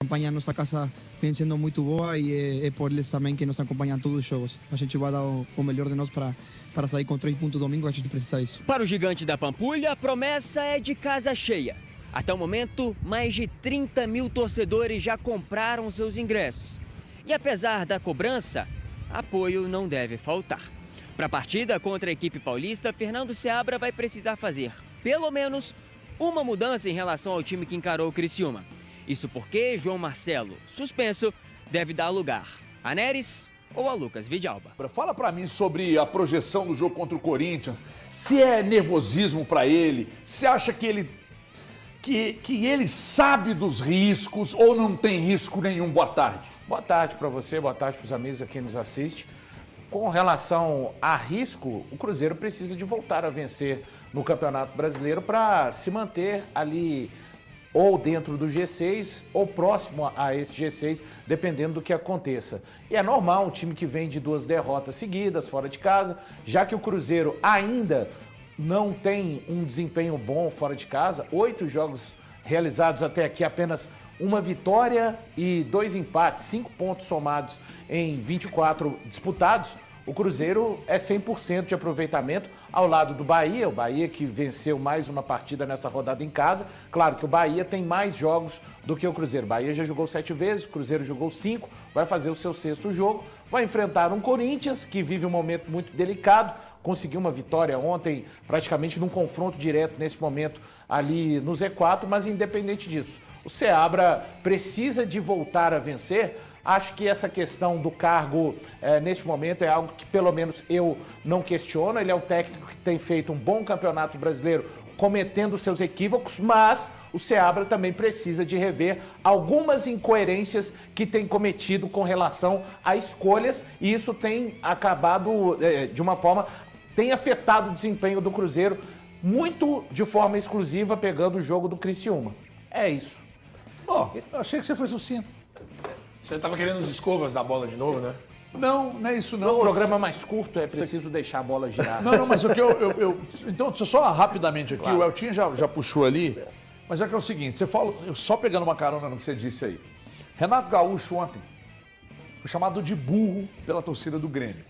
campanha na nossa casa vem sendo muito boa e é por eles também que nos acompanham todos os jogos. A gente vai dar o melhor de nós para sair com 3 pontos domingo, a gente precisa disso. Para o gigante da Pampulha, a promessa é de casa cheia. Até o momento, mais de 30 mil torcedores já compraram seus ingressos. E apesar da cobrança, apoio não deve faltar. Para a partida contra a equipe paulista, Fernando Seabra vai precisar fazer, pelo menos, uma mudança em relação ao time que encarou o Criciúma. Isso porque João Marcelo, suspenso, deve dar lugar a Neres ou a Lucas Vidalba. Fala pra mim sobre a projeção do jogo contra o Corinthians. Se é nervosismo pra ele, se acha que ele sabe dos riscos ou não tem risco nenhum. Boa tarde. Boa tarde para você, boa tarde para os amigos aqui que nos assistem. Com relação a risco, o Cruzeiro precisa de voltar a vencer no Campeonato Brasileiro para se manter ali ou dentro do G6 ou próximo a esse G6, dependendo do que aconteça. E é normal um time que vem de 2 derrotas seguidas fora de casa, já que o Cruzeiro ainda não tem um desempenho bom fora de casa, 8 jogos realizados até aqui, apenas uma vitória e 2 empates, 5 pontos somados em 24 disputados. O Cruzeiro é 100% de aproveitamento ao lado do Bahia, o Bahia que venceu mais uma partida nesta rodada em casa. Claro que o Bahia tem mais jogos do que o Cruzeiro. O Bahia já jogou 7 vezes, o Cruzeiro jogou 5, vai fazer o seu 6º jogo, vai enfrentar um Corinthians que vive um momento muito delicado, conseguiu uma vitória ontem praticamente num confronto direto nesse momento ali no Z4, mas independente disso, o Seabra precisa de voltar a vencer. Acho que essa questão do cargo, neste momento, é algo que pelo menos eu não questiono. Ele é o técnico que tem feito um bom campeonato brasileiro, cometendo seus equívocos, mas o Seabra também precisa de rever algumas incoerências que tem cometido com relação a escolhas, e isso tem acabado, de uma forma, tem afetado o desempenho do Cruzeiro, muito de forma exclusiva, pegando o jogo do Criciúma. É isso. Bom, eu achei que você foi sucinto. Você estava querendo os escovas da bola de novo, né? Não, não é isso não. No programa mais curto é preciso deixar a bola girar. Não, mas o que então, só rapidamente aqui, claro. O Eltinho já puxou ali, mas é que é o seguinte, você fala, só pegando uma carona no que você disse aí. Renato Gaúcho ontem foi chamado de burro pela torcida do Grêmio.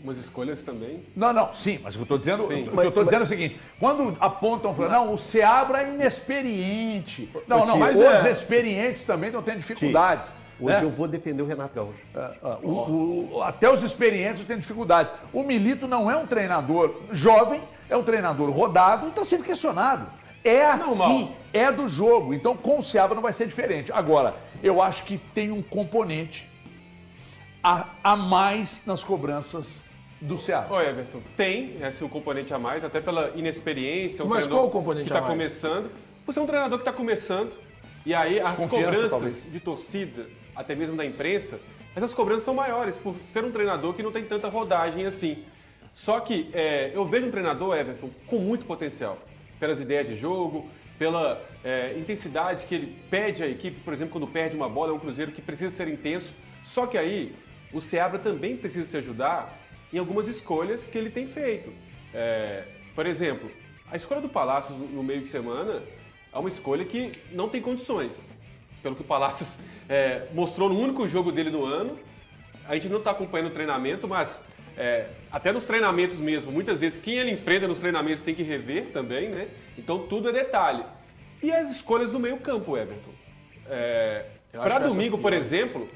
Umas escolhas também. Não, sim, mas o que eu estou dizendo, dizendo é o seguinte, quando apontam, não, o Seabra é inexperiente. Não, mas os experientes também não têm dificuldades. Hoje eu vou defender o Renato Gaúcho. Até os experientes têm dificuldades. O Milito não é um treinador jovem, é um treinador rodado e está sendo questionado. É assim, é do jogo. Então com o Seabra não vai ser diferente. Agora, eu acho que tem um componente a mais nas cobranças do Seabra. Oi, Everton, tem um componente a mais, até pela inexperiência. Mas qual o componente que está começando? Você é um treinador que está começando, e aí as cobranças talvez de torcida, até mesmo da imprensa, essas cobranças são maiores por ser um treinador que não tem tanta rodagem assim. Só que eu vejo um treinador, Everton, com muito potencial, pelas ideias de jogo, pela intensidade que ele pede à equipe, por exemplo, quando perde uma bola, é um Cruzeiro que precisa ser intenso. Só que aí o Seabra também precisa se ajudar em algumas escolhas que ele tem feito. Por exemplo, a escolha do Palácios no meio de semana é uma escolha que não tem condições. Pelo que o Palácios mostrou no único jogo dele no ano, a gente não está acompanhando o treinamento, mas até nos treinamentos mesmo, muitas vezes quem ele enfrenta nos treinamentos tem que rever também, né? Então tudo é detalhe. E as escolhas do meio campo, Everton? Para domingo, por exemplo,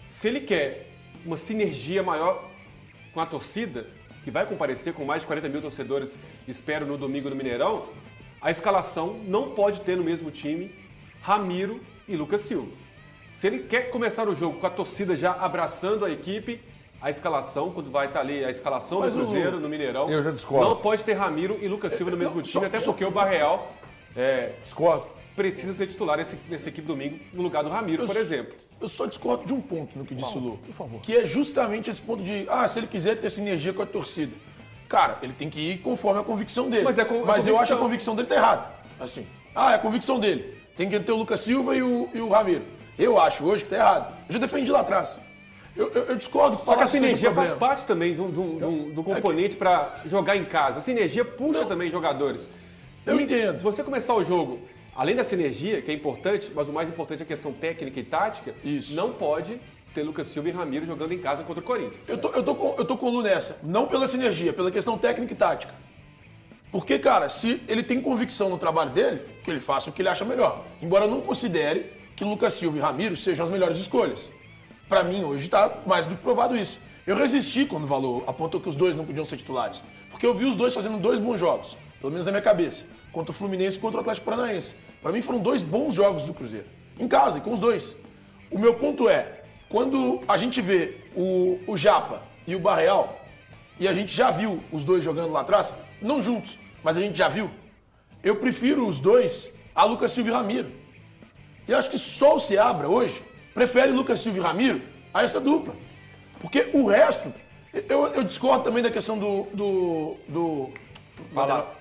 se ele quer uma sinergia maior com a torcida, que vai comparecer com mais de 40 mil torcedores, espero, no domingo no Mineirão, a escalação não pode ter no mesmo time Ramiro e Lucas Silva. Se ele quer começar o jogo com a torcida já abraçando a equipe, a escalação, quando vai estar ali a escalação do Cruzeiro no Mineirão, eu já discordo. Não pode ter Ramiro e Lucas Silva no mesmo time, até porque o Barreal precisa ser titular nessa equipe domingo no lugar do Ramiro, por exemplo. Eu só discordo de um ponto no que disse o Lu, por favor. Que é justamente esse ponto de, se ele quiser ter sinergia com a torcida, cara, ele tem que ir conforme a convicção dele. Mas eu acho que a convicção dele tá errada. Assim, é a convicção dele. Tem que ter o Lucas Silva e o Ramiro. Eu acho hoje que tá errado. Eu já defendi lá atrás. Eu discordo. Só que a sinergia faz parte também do componente para jogar em casa. A sinergia puxa também jogadores. Eu entendo. Você começar o jogo além da sinergia, que é importante, mas o mais importante é a questão técnica e tática, não pode ter Lucas Silva e Ramiro jogando em casa contra o Corinthians. Eu tô com o Lu nessa. Não pela sinergia, pela questão técnica e tática. Porque, cara, se ele tem convicção no trabalho dele, que ele faça o que ele acha melhor. Embora eu não considere que Lucas Silva e Ramiro sejam as melhores escolhas. Pra mim, hoje tá mais do que provado isso. Eu resisti quando o Valor apontou que os dois não podiam ser titulares. Porque eu vi os dois fazendo 2 bons jogos, pelo menos na minha cabeça, contra o Fluminense e contra o Atlético Paranaense. Pra mim foram 2 bons jogos do Cruzeiro. Em casa, e com os dois. O meu ponto é, quando a gente vê o Japa e o Barreal, e a gente já viu os dois jogando lá atrás, não juntos, mas a gente já viu, eu prefiro os dois a Lucas Silva e Ramiro. E eu acho que só o Seabra hoje prefere Lucas Silva e Ramiro a essa dupla. Porque o resto, eu discordo também da questão do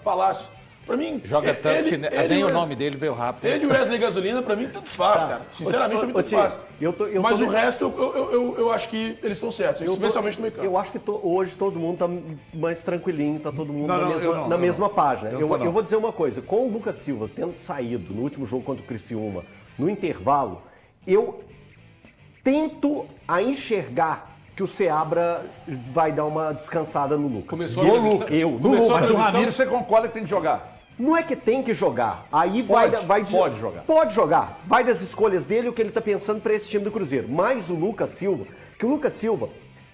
Palácio. Pra mim, joga tanto que nem o nome dele veio rápido. Ele e o Wesley Gasolina, pra mim, tanto faz, cara. Sinceramente, pra mim, tanto faz. Mas o resto, eu acho que eles estão certos, especialmente no meio campo. Eu acho que hoje todo mundo tá mais tranquilinho, tá todo mundo na mesma página. Eu vou dizer uma coisa, com o Lucas Silva tendo saído no último jogo contra o Criciúma, no intervalo, eu tento a enxergar que o Seabra vai dar uma descansada no Lucas. Mas o Ramiro, você concorda que tem que jogar? Não é que tem que jogar. Aí pode jogar. Pode jogar. Vai das escolhas dele, o que ele tá pensando para esse time do Cruzeiro. Mas o Lucas Silva, que o Lucas Silva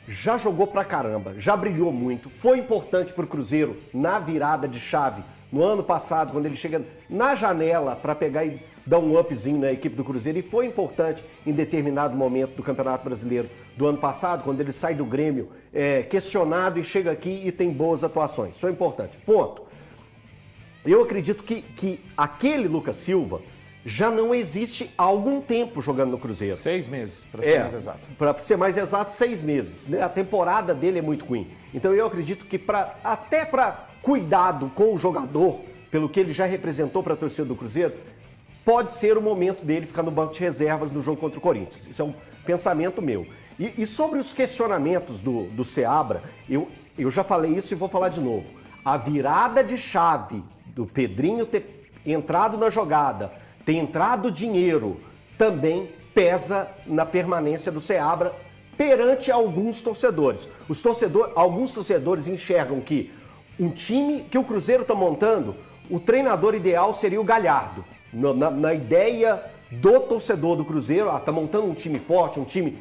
já jogou pra caramba, já brilhou muito, foi importante pro Cruzeiro na virada de chave no ano passado, quando ele chega na janela para pegar e dar um upzinho na equipe do Cruzeiro, e foi importante em determinado momento do Campeonato Brasileiro do ano passado, quando ele sai do Grêmio questionado e chega aqui e tem boas atuações. Isso é importante. Ponto. Eu acredito que aquele Lucas Silva já não existe há algum tempo jogando no Cruzeiro. 6 meses, para ser mais exato. Para ser mais exato, 6 meses. Né? A temporada dele é muito ruim. Então eu acredito que até para cuidado com o jogador, pelo que ele já representou para a torcida do Cruzeiro, pode ser o momento dele ficar no banco de reservas no jogo contra o Corinthians. Isso é um pensamento meu. E sobre os questionamentos do Seabra, eu já falei isso e vou falar de novo. A virada de chave do Pedrinho ter entrado na jogada, ter entrado dinheiro, também pesa na permanência do Seabra perante alguns torcedores. Alguns torcedores enxergam que um time que o Cruzeiro está montando, o treinador ideal seria o Galhardo. Na ideia do torcedor do Cruzeiro, tá montando um time forte, um time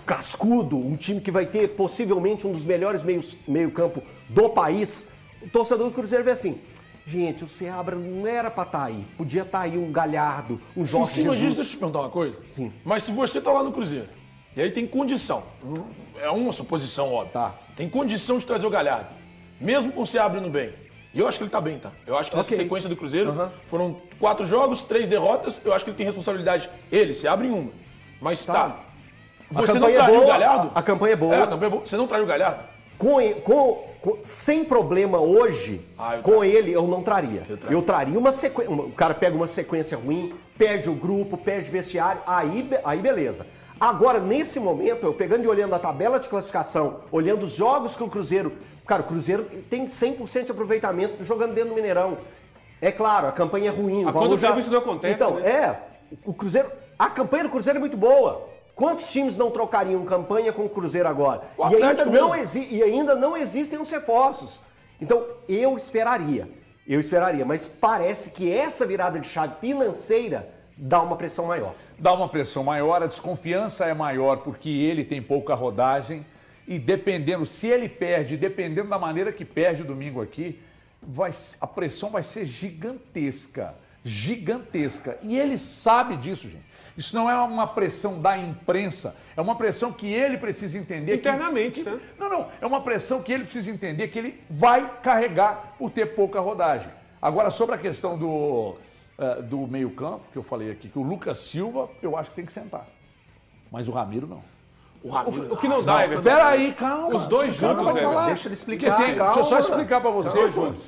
cascudo, um time que vai ter possivelmente um dos melhores meio-campo do país. O torcedor do Cruzeiro vê assim, gente, o Seabra não era pra estar aí, podia estar aí um Galhardo, um Jorge Jesus. Em cima disso, deixa eu te perguntar uma coisa. Sim. Mas se você tá lá no Cruzeiro, e aí tem condição, é uma suposição óbvia, tá. Tem condição de trazer o Galhardo, mesmo com o Seabra indo bem. E eu acho que ele tá bem, tá? Eu acho que nessa sequência do Cruzeiro foram 4 jogos, 3 derrotas, eu acho que ele tem responsabilidade. Ele, Seabra em uma. Mas tá. Você não traiu o Galhardo? A campanha é boa. A campanha é boa. Você não traiu o Galhardo? Sem problema hoje, ele eu não traria. Eu traria uma sequência. O cara pega uma sequência ruim, perde o grupo, perde vestiário, aí beleza. Agora, nesse momento, eu pegando e olhando a tabela de classificação, olhando os jogos que o Cruzeiro... Cara, o Cruzeiro tem 100% de aproveitamento jogando dentro do Mineirão. É claro, a campanha é ruim. Há quanto tempo isso não acontece, então, né? o Cruzeiro... A campanha do Cruzeiro é muito boa. Quantos times não trocariam campanha com o Cruzeiro agora? E ainda não existem os reforços. Então, eu esperaria, mas parece que essa virada de chave financeira dá uma pressão maior. Dá uma pressão maior, a desconfiança é maior porque ele tem pouca rodagem e dependendo, se ele perde, dependendo da maneira que perde o domingo aqui, a pressão vai ser gigantesca. Gigantesca. E ele sabe disso, gente. Isso não é uma pressão da imprensa, é uma pressão que ele precisa entender. Internamente, né? Não. É uma pressão que ele precisa entender que ele vai carregar por ter pouca rodagem. Agora, sobre a questão do meio-campo, que eu falei aqui, que o Lucas Silva, eu acho que tem que sentar. Mas o Ramiro não. O que não dá, Everton. Peraí, calma. Os dois juntos, Everton. Deixa ele explicar. Deixa eu só explicar pra você. Os dois juntos.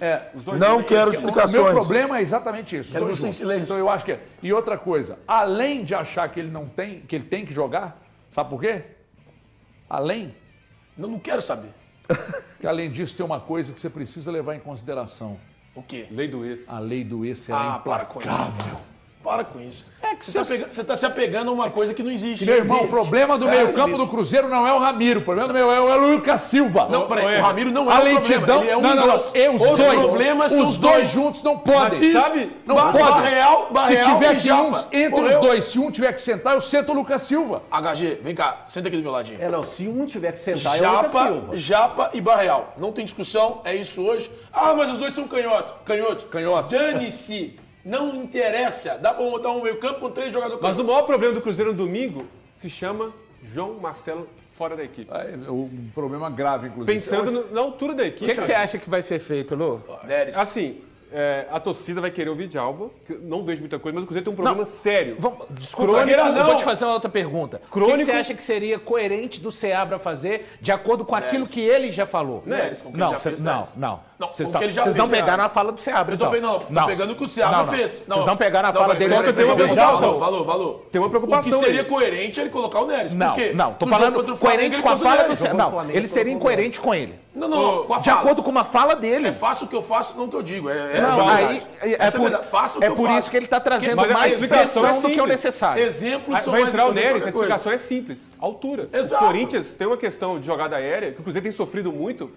Não quero explicações. O meu problema é exatamente isso. Quero você em silêncio. Então eu acho que E outra coisa, além de achar que ele tem que jogar, sabe por quê? Não quero saber. Que além disso tem uma coisa que você precisa levar em consideração. O quê? Lei do ex. A lei do ex será implacável. para com isso. É que você tá se apegando a uma coisa que não existe. Meu irmão, o problema do meio-campo do Cruzeiro não é o Ramiro. O problema do meio é o Lucas Silva. Não, peraí, o Ramiro não é a o lentidão, problema. Ele é um os dois. Problemas os dois juntos não podem. Sabe? Não podem. Barreal, se tiver que entre morreu. os dois, se um tiver que sentar, eu sento o Lucas Silva. HG, vem cá, senta aqui do meu ladinho. Não, se um tiver que sentar, é o Lucas Silva. Japa e Barreal. Não tem discussão, é isso hoje. Ah, mas os dois são canhotos. Dane-se. Não interessa. Dá pra montar um meio-campo com 3 jogadores. Mas o maior problema do Cruzeiro no domingo se chama João Marcelo fora da equipe. Um problema grave, inclusive. Pensando na altura da equipe. O que você acha que vai ser feito, Lu? Neres. Assim, a torcida vai querer ouvir de Alba, que eu não vejo muita coisa, mas o Cruzeiro tem um problema sério. Desculpa, eu vou te fazer uma outra pergunta. Crônico. O que você acha que seria coerente do Seabra fazer de acordo com aquilo que ele já falou? Neres, Não. Vocês não pegaram a fala do Seabra, tô pegando o que o Seabra fez. Vocês não pegaram a fala dele. Só que eu tenho uma preocupação. Valor. Tem uma preocupação. O que seria coerente é ele colocar o Neres. Não, tô falando coerente com a fala do Seabra. Não, ele seria incoerente com ele. Não, com a de acordo com uma fala dele. É faço o que eu faço, não o que eu digo. É por isso que ele está trazendo mais explicação do que o necessário. Exemplos são vai mais entrar o Neres, importantes. a explicação é simples. Altura. Exato. O Corinthians tem uma questão de jogada aérea, que o Cruzeiro tem sofrido muito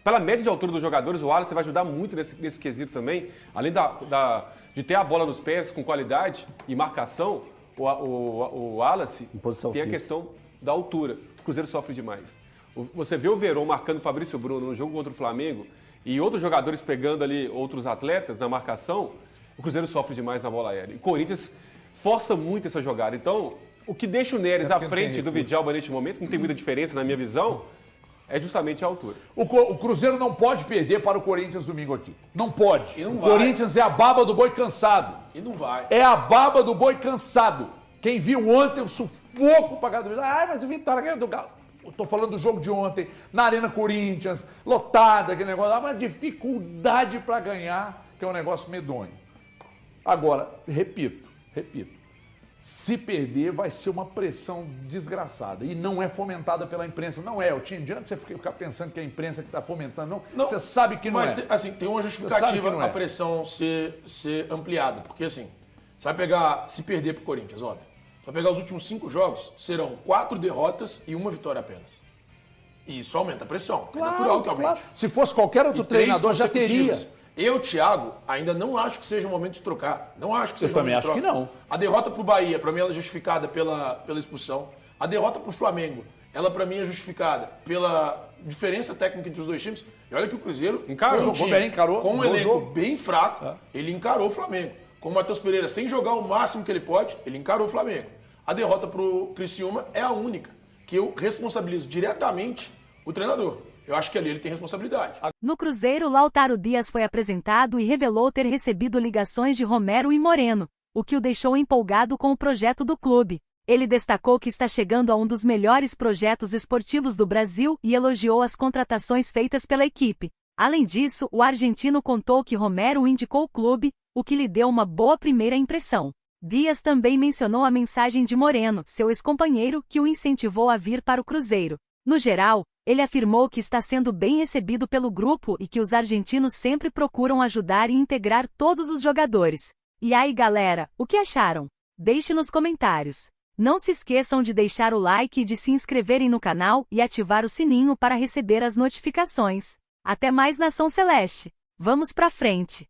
pela média de altura dos jogadores. O Wallace vai ajudar muito nesse quesito também. Além de ter a bola nos pés com qualidade e marcação, o Wallace tem a questão da altura. O Cruzeiro sofre demais. Você vê o Verón marcando o Fabrício Bruno no jogo contra o Flamengo e outros jogadores pegando ali outros atletas na marcação, o Cruzeiro sofre demais na bola aérea. E o Corinthians força muito essa jogada. Então, o que deixa o Neres à frente do Vidalba neste momento, que não tem muita diferença na minha visão, é justamente a altura. O Cruzeiro não pode perder para o Corinthians domingo aqui. Não pode. O Corinthians é a baba do boi cansado. E não vai. É a baba do boi cansado. Quem viu ontem o sufoco pagado. Mas o Vitória ganhou do Galo. Estou falando do jogo de ontem, na Arena Corinthians, lotada, aquele negócio, uma dificuldade para ganhar, que é um negócio medonho. Agora, repito, se perder vai ser uma pressão desgraçada e não é fomentada pela imprensa, não é. O time adianta você ficar pensando que é a imprensa que está fomentando, não. Você sabe que não é. Mas tem uma justificativa a pressão ser ampliada, porque assim, você vai pegar, se perder para o Corinthians, óbvio. Só pegar os últimos 5 jogos, serão 4 derrotas e 1 vitória apenas. E isso aumenta a pressão. Claro, é natural que aumente. Claro. Se fosse qualquer outro treinador, já teria. Eu, Thiago, ainda não acho que seja o momento de trocar. Não acho que seja o momento de trocar. Eu também acho que não. A derrota para o Bahia, para mim, ela é justificada pela expulsão. A derrota para o Flamengo, ela para mim é justificada pela diferença técnica entre os dois times. E olha que o Cruzeiro encarou, com um elenco bem fraco, ele encarou o Flamengo. Com o Matheus Pereira, sem jogar o máximo que ele pode, ele encarou o Flamengo. A derrota para o Criciúma é a única que eu responsabilizo diretamente o treinador. Eu acho que ali ele tem responsabilidade. No Cruzeiro, Lautaro Dias foi apresentado e revelou ter recebido ligações de Romero e Moreno, o que o deixou empolgado com o projeto do clube. Ele destacou que está chegando a um dos melhores projetos esportivos do Brasil e elogiou as contratações feitas pela equipe. Além disso, o argentino contou que Romero indicou o clube, o que lhe deu uma boa primeira impressão. Dias também mencionou a mensagem de Moreno, seu ex-companheiro, que o incentivou a vir para o Cruzeiro. No geral, ele afirmou que está sendo bem recebido pelo grupo e que os argentinos sempre procuram ajudar e integrar todos os jogadores. E aí, galera, o que acharam? Deixe nos comentários. Não se esqueçam de deixar o like e de se inscreverem no canal e ativar o sininho para receber as notificações. Até mais, Nação Celeste! Vamos pra frente!